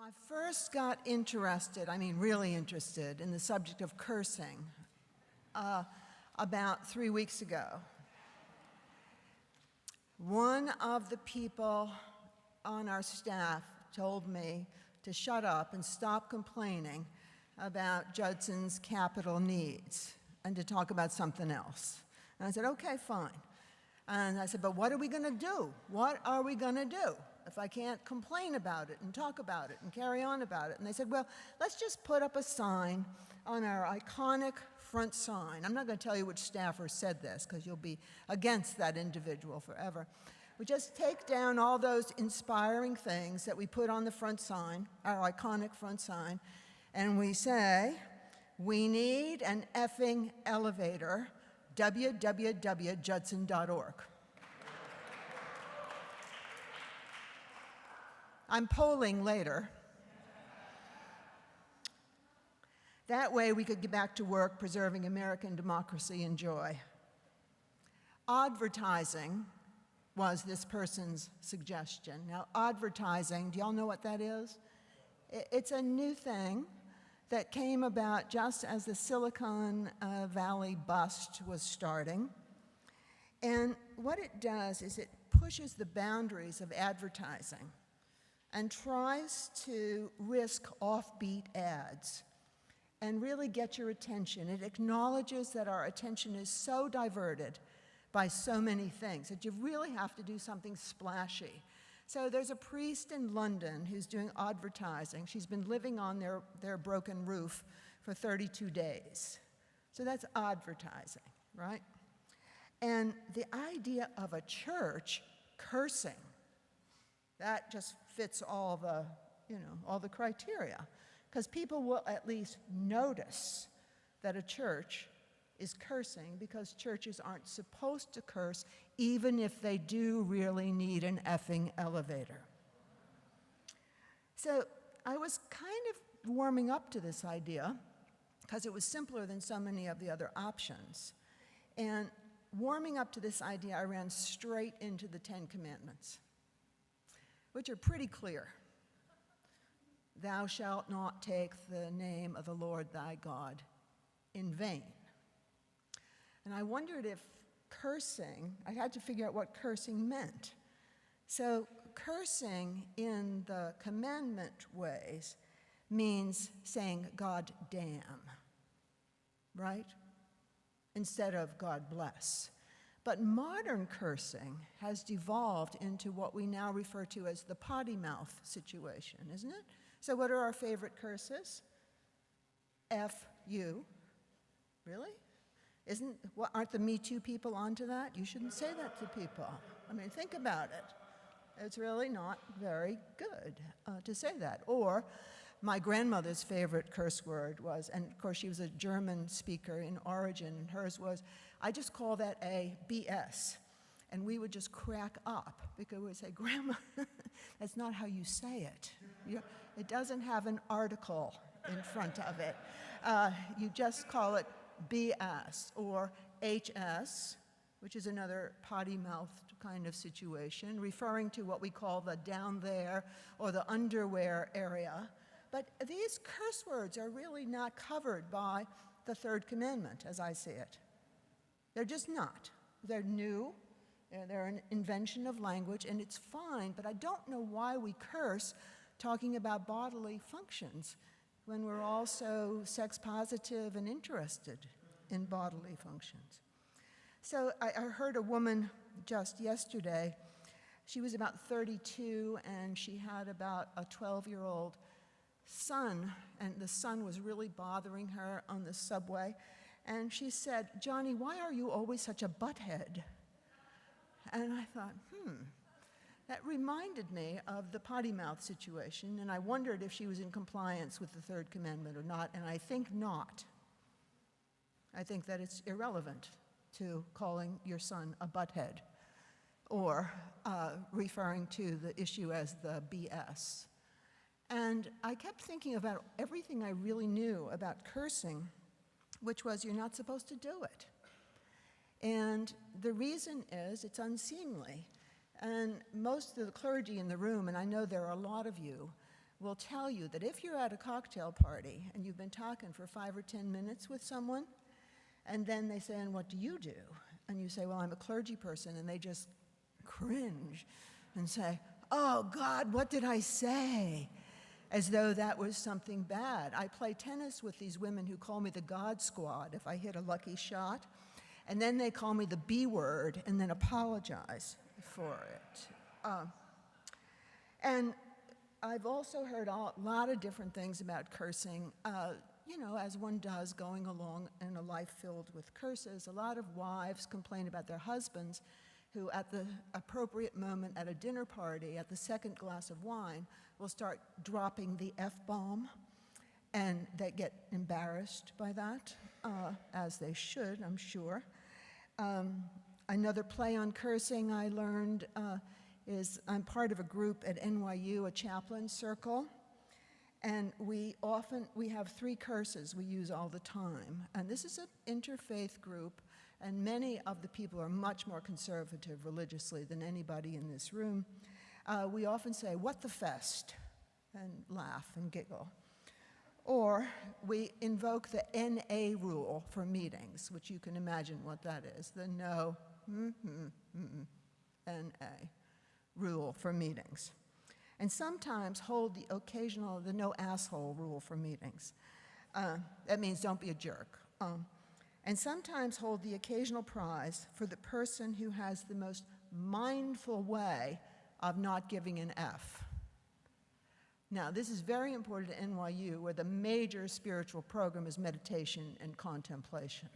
I first got interested, really interested, in the subject of cursing about 3 weeks ago. One of the people on our staff told me to shut up and stop complaining about Judson's capital needs and to talk about something else. And I said, okay, fine. And I said, but what are we going to do? What are we going to do if I can't complain about it and talk about it and carry on about it? And they said, well, let's just put up a sign on our iconic front sign. I'm not going to tell you which staffer said this because you'll be against that individual forever. We just take down all those inspiring things that we put on the front sign, our iconic front sign, and we say, we need an effing elevator, www.judson.org. I'm polling later. That way we could get back to work preserving American democracy and joy. Advertising was this person's suggestion. Now, advertising, do y'all know what that is? It's a new thing that came about just as the Silicon Valley bust was starting. And what it does is it pushes the boundaries of advertising and tries to risk offbeat ads and really get your attention. It acknowledges that our attention is so diverted by so many things that you really have to do something splashy. So there's a priest in London who's doing advertising. She's been living on their broken roof for 32 days. So that's advertising, right? And the idea of a church cursing, that just fits all the criteria. Because people will at least notice that a church is cursing because churches aren't supposed to curse even if they do really need an effing elevator. So I was kind of warming up to this idea because it was simpler than so many of the other options. And warming up to this idea, I ran straight into the 10 Commandments, which are pretty clear. Thou shalt not take the name of the Lord thy God in vain. And I wondered if cursing, I had to figure out what cursing meant. So cursing in the commandment ways means saying God damn, right? Instead of God bless. But modern cursing has devolved into what we now refer to as the potty mouth situation, isn't it? So what are our favorite curses? F you. Really? Aren't the Me Too people onto that? You shouldn't say that to people. Think about it. It's really not very good to say that. Or my grandmother's favorite curse word was, and of course she was a German speaker in origin, and hers was, I just call that a BS. And we would just crack up because we would say, Grandma, that's not how you say it. It doesn't have an article in front of it. You just call it BS or HS, which is another potty-mouthed kind of situation, referring to what we call the down there or the underwear area. But these curse words are really not covered by the third commandment, as I see it. They're just not. They're new. They're an invention of language, and it's fine, but I don't know why we curse talking about bodily functions when we're all so sex positive and interested in bodily functions. So I heard a woman just yesterday. She was about 32, and she had about a 12-year-old son, and the son was really bothering her on the subway. And she said, Johnny, why are you always such a butthead? And I thought, that reminded me of the potty mouth situation, and I wondered if she was in compliance with the third commandment or not, and I think not. I think that it's irrelevant to calling your son a butthead or referring to the issue as the BS. And I kept thinking about everything I really knew about cursing, which was you're not supposed to do it. And the reason is it's unseemly. And most of the clergy in the room, and I know there are a lot of you, will tell you that if you're at a cocktail party and you've been talking for 5 or 10 minutes with someone, and then they say, and what do you do? And you say, well, I'm a clergy person, and they just cringe and say, oh God, what did I say? As though that was something bad. I play tennis with these women who call me the God Squad if I hit a lucky shot, and then they call me the B word and then apologize for it. And I've also heard a lot of different things about cursing, as one does going along in a life filled with curses. A lot of wives complain about their husbands who at the appropriate moment at a dinner party, at the second glass of wine, will start dropping the F-bomb, and they get embarrassed by that, as they should, I'm sure. Another play on cursing I learned is I'm part of a group at NYU, a chaplain circle, and we have 3 curses we use all the time. And this is an interfaith group, and many of the people are much more conservative religiously than anybody in this room. We often say, what the fest, and laugh and giggle. Or we invoke the NA rule for meetings, which you can imagine what that is, the no, NA rule for meetings. And sometimes hold the no asshole rule for meetings. That means don't be a jerk. And sometimes hold the occasional prize for the person who has the most mindful way of not giving an F. Now, this is very important at NYU, where the major spiritual program is meditation and contemplation.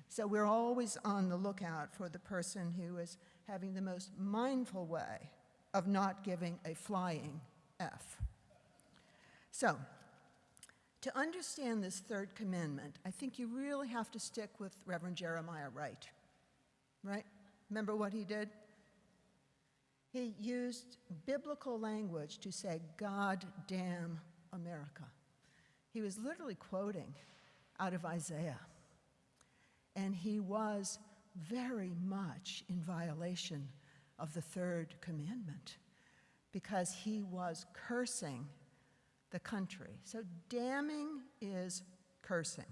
So we're always on the lookout for the person who is having the most mindful way of not giving a flying F. So, to understand this 3rd commandment, I think you really have to stick with Reverend Jeremiah Wright, right? Remember what he did? He used biblical language to say, God damn America. He was literally quoting out of Isaiah. And he was very much in violation of the 3rd commandment because he was cursing the country. So damning is cursing.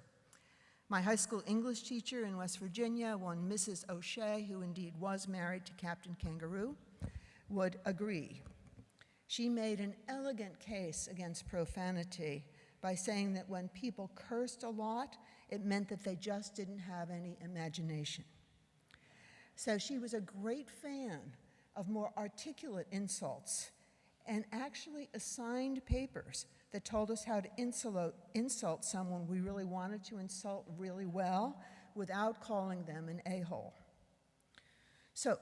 My high school English teacher in West Virginia, one Mrs. O'Shea, who indeed was married to Captain Kangaroo, would agree. She made an elegant case against profanity by saying that when people cursed a lot, it meant that they just didn't have any imagination. So she was a great fan of more articulate insults and actually assigned papers that told us how to insult someone we really wanted to insult really well without calling them an a-hole. So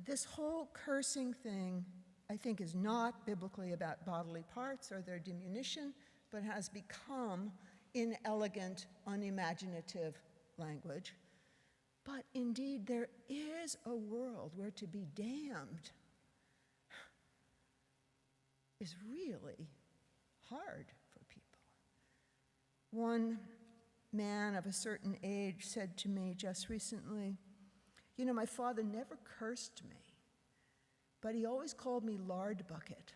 this whole cursing thing, I think, is not biblically about bodily parts or their diminution, but has become inelegant, unimaginative language. But indeed, there is a world where to be damned is really hard for people. One man of a certain age said to me just recently, my father never cursed me, but he always called me lard bucket.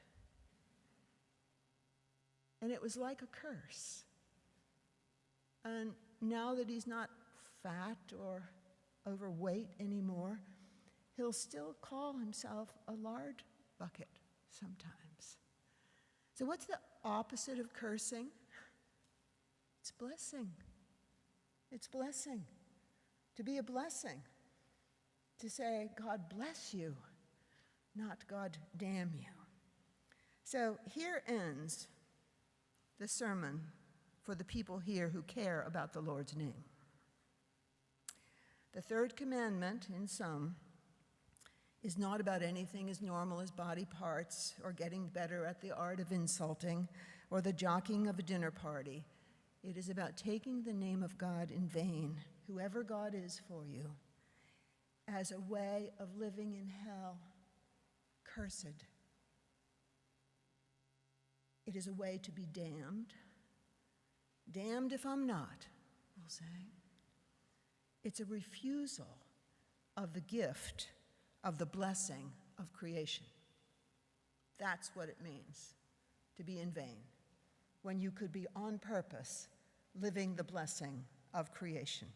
And it was like a curse. And now that he's not fat or overweight anymore, he'll still call himself a lard bucket sometimes. So what's the opposite of cursing? It's blessing. It's blessing. To be a blessing. To say, God bless you, not God damn you. So here ends the sermon for the people here who care about the Lord's name. The 3rd commandment, in sum, is not about anything as normal as body parts or getting better at the art of insulting or the jockeying of a dinner party. It is about taking the name of God in vain, whoever God is for you, as a way of living in hell, cursed. It is a way to be damned. Damned if I'm not, we'll say. It's a refusal of the gift of the blessing of creation. That's what it means to be in vain, when you could be on purpose, living the blessing of creation.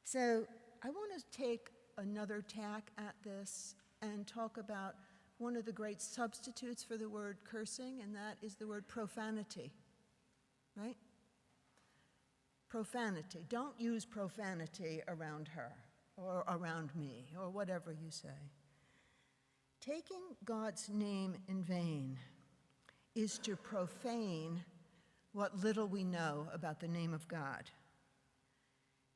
So I want to take another tack at this and talk about one of the great substitutes for the word cursing, and that is the word profanity, right? Profanity. Don't use profanity around her or around me or whatever you say. Taking God's name in vain is to profane what little we know about the name of God.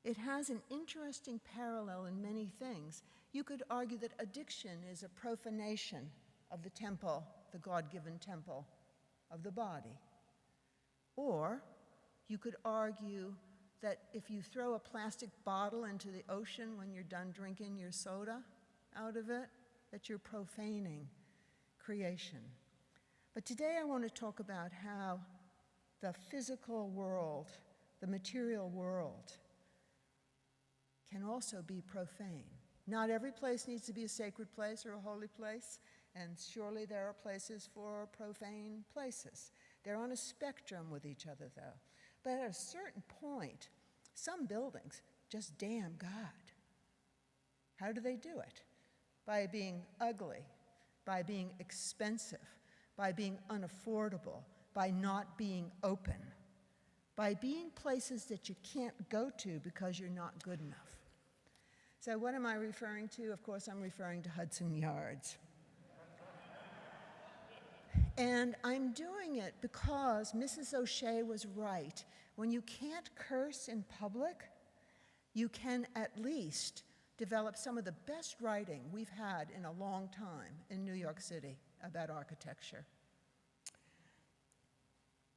It has an interesting parallel in many things. You could argue that addiction is a profanation of the temple, the God-given temple of the body. Or you could argue that if you throw a plastic bottle into the ocean when you're done drinking your soda out of it, that you're profaning creation. But today I want to talk about how the physical world, the material world, can also be profane. Not every place needs to be a sacred place or a holy place, and surely there are places for profane places. They're on a spectrum with each other, though. But at a certain point, some buildings just damn God. How do they do it? By being ugly, by being expensive, by being unaffordable, by not being open, by being places that you can't go to because you're not good enough. So what am I referring to? Of course, I'm referring to Hudson Yards. And I'm doing it because Mrs. O'Shea was right. When you can't curse in public, you can at least develop some of the best writing we've had in a long time in New York City about architecture.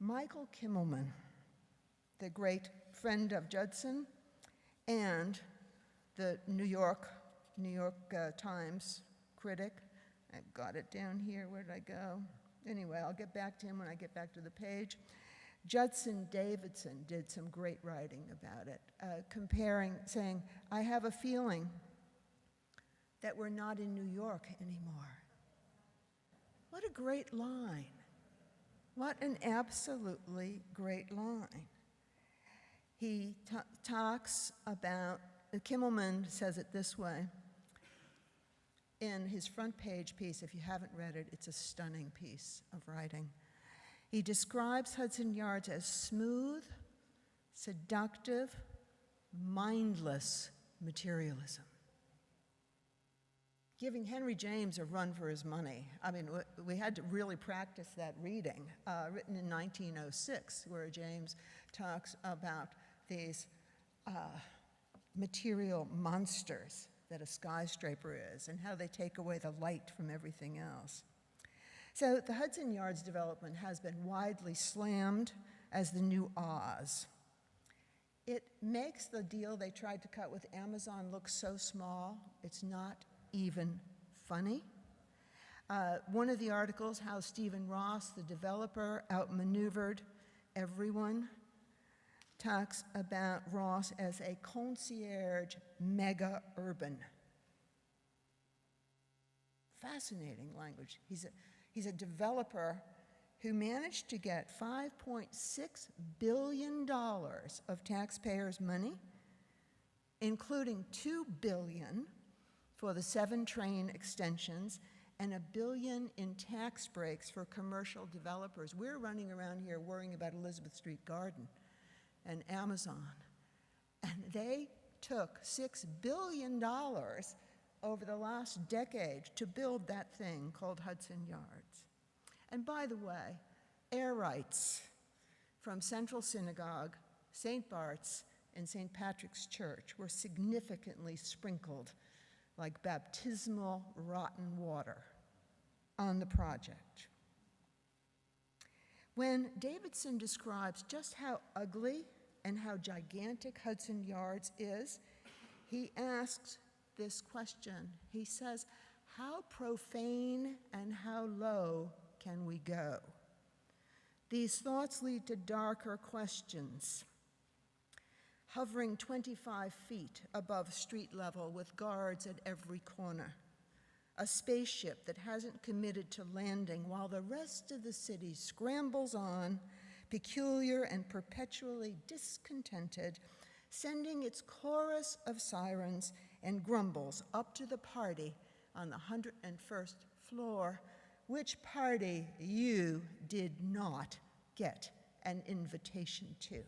Michael Kimmelman, the great friend of Judson and the New York Times critic. I've got it down here. Where did I go? Anyway, I'll get back to him when I get back to the page. Judson Davidson did some great writing about it, saying, I have a feeling that we're not in New York anymore. What a great line. What an absolutely great line. He talks about, Kimmelman says it this way, in his front page piece. If you haven't read it, it's a stunning piece of writing. He describes Hudson Yards as smooth, seductive, mindless materialism. Giving Henry James a run for his money. I mean, we had to really practice that reading, written in 1906, where James talks about these material monsters that a skyscraper is and how they take away the light from everything else. So the Hudson Yards development has been widely slammed as the new Oz. It makes the deal they tried to cut with Amazon look so small, it's not even funny. One of the articles, how Stephen Ross, the developer, outmaneuvered everyone, talks about Ross as a concierge mega-urban. Fascinating language. He's a developer who managed to get $5.6 billion of taxpayers' money, including $2 billion for the 7 train extensions and $1 billion in tax breaks for commercial developers. We're running around here worrying about Elizabeth Street Garden and Amazon. And they took $6 billion over the last decade to build that thing called Hudson Yards. And by the way, air rights from Central Synagogue, St. Bart's, and St. Patrick's Church were significantly sprinkled like baptismal rotten water on the project. When Davidson describes just how ugly and how gigantic Hudson Yards is, he asks this question. He says, how profane and how low can we go? These thoughts lead to darker questions. Hovering 25 feet above street level with guards at every corner, a spaceship that hasn't committed to landing while the rest of the city scrambles on, peculiar and perpetually discontented, sending its chorus of sirens and grumbles up to the party on the 101st floor, which party you did not get an invitation to.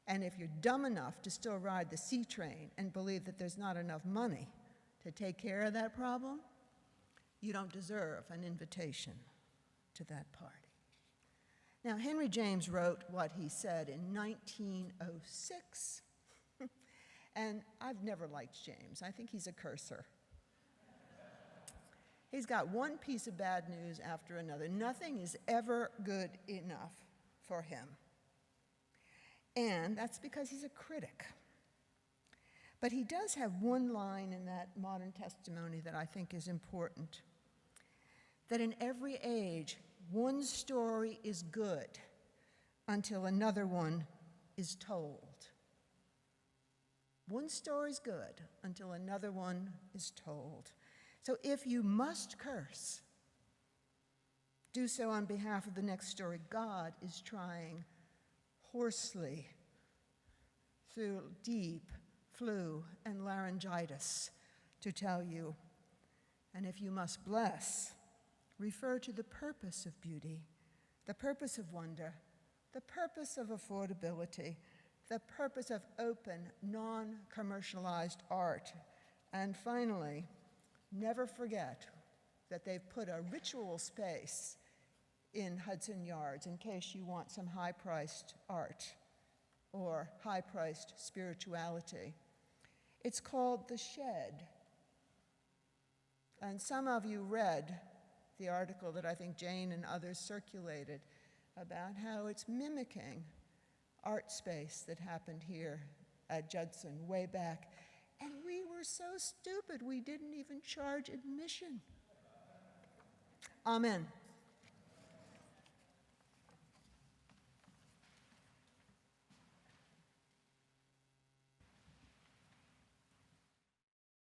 And if you're dumb enough to still ride the C train and believe that there's not enough money to take care of that problem, you don't deserve an invitation to that party. Now, Henry James wrote what he said in 1906, and I've never liked James. I think he's a cursor. He's got one piece of bad news after another. Nothing is ever good enough for him. And that's because he's a critic. But he does have one line in that modern testimony that I think is important, that in every age, one story is good until another one is told. One story's good until another one is told. So if you must curse, do so on behalf of the next story. God is trying hoarsely through deep flu and laryngitis to tell you. And if you must bless, refer to the purpose of beauty, the purpose of wonder, the purpose of affordability, the purpose of open, non-commercialized art. And finally, never forget that they've put a ritual space in Hudson Yards in case you want some high-priced art or high-priced spirituality. It's called The Shed. And some of you read the article that I think Jane and others circulated about how it's mimicking art space that happened here at Judson way back. And we were so stupid we didn't even charge admission. Amen.